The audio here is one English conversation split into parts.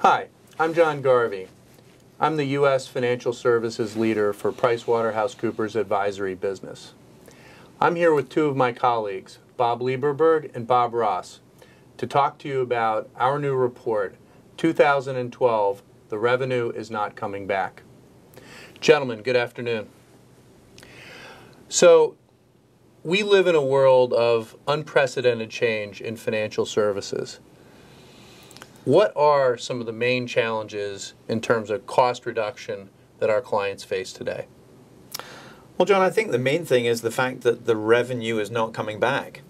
Hi, I'm John Garvey. I'm the U.S. Financial Services Leader for PricewaterhouseCoopers Advisory Business. I'm here with two of my colleagues, Bob Lieberberg and Bob Ross, to talk to you about our new report, 2012, The Revenue is Not Coming Back. Gentlemen, good afternoon. So, we live in a world of unprecedented change in financial services. What are some of the main challenges in terms of cost reduction that our clients face today? Well, John, I think the main thing is the fact that the revenue is not coming back.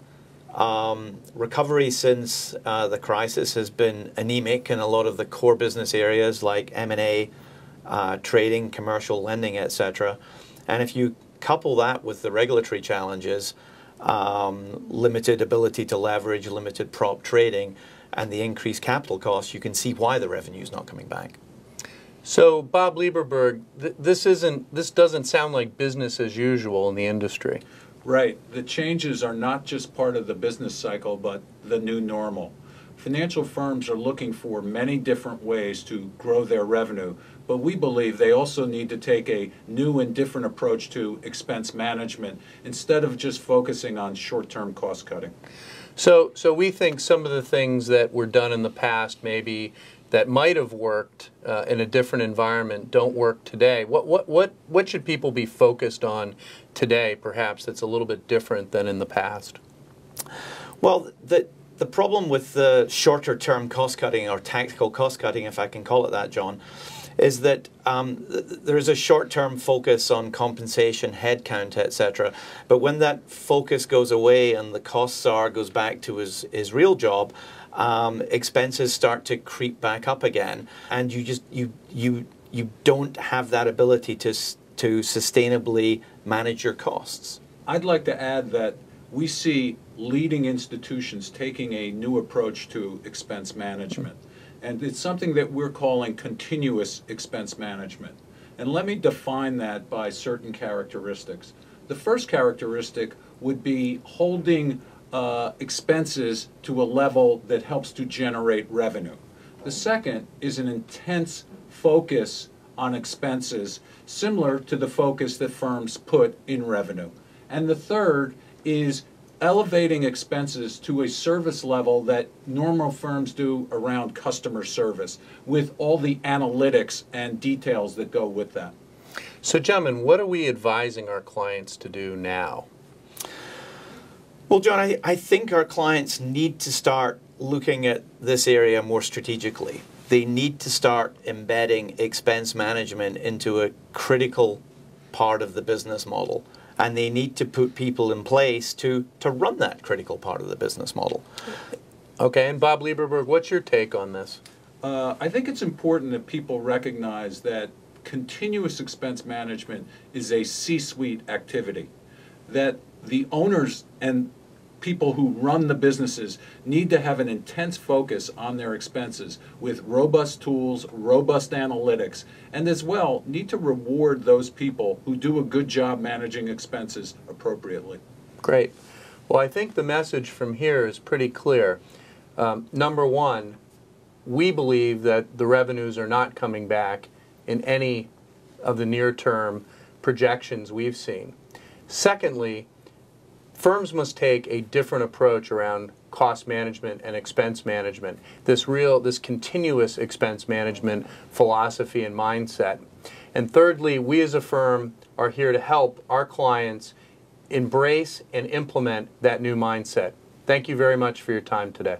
Recovery since the crisis has been anemic in a lot of the core business areas like M&A, trading, commercial lending, etc. And if you couple that with the regulatory challenges, limited ability to leverage, limited prop trading, and the increased capital costs, you can see why the revenue is not coming back. So, Bob Lieberberg, this doesn't sound like business as usual in the industry. Right. The changes are not just part of the business cycle, but the new normal. Financial firms are looking for many different ways to grow their revenue, but we believe they also need to take a new and different approach to expense management instead of just focusing on short-term cost cutting. So we think some of the things that were done in the past, maybe that might have worked in a different environment, don't work today. What should people be focused on today, perhaps, that's a little bit different than in the past? Well, the problem with the shorter term cost cutting, or tactical cost cutting, if I can call it that, John, is that there is a short-term focus on compensation, headcount, etc. But when that focus goes away and the cost SAR goes back to his real job, expenses start to creep back up again, and you don't have that ability to sustainably manage your costs. I'd like to add that we see leading institutions taking a new approach to expense management. And it's something that we're calling continuous expense management. And let me define that by certain characteristics. The first characteristic would be holding expenses to a level that helps to generate revenue. The second is an intense focus on expenses, similar to the focus that firms put in revenue. And the third is elevating expenses to a service level that normal firms do around customer service, with all the analytics and details that go with that. So, gentlemen, what are we advising our clients to do now? Well, John, I think our clients need to start looking at this area more strategically. They need to start embedding expense management into a critical part of the business model. And they need to put people in place to run that critical part of the business model. Okay, and Bob Lieberberg, what's your take on this? I think it's important that people recognize that continuous expense management is a C-suite activity, that the owners and people who run the businesses need to have an intense focus on their expenses with robust tools, robust analytics, and as well need to reward those people who do a good job managing expenses appropriately. Great. Well, I think the message from here is pretty clear. Number one, we believe that the revenues are not coming back in any of the near-term projections we've seen. Secondly, firms must take a different approach around cost management and expense management, this continuous expense management philosophy and mindset. And thirdly, we as a firm are here to help our clients embrace and implement that new mindset. Thank you very much for your time today.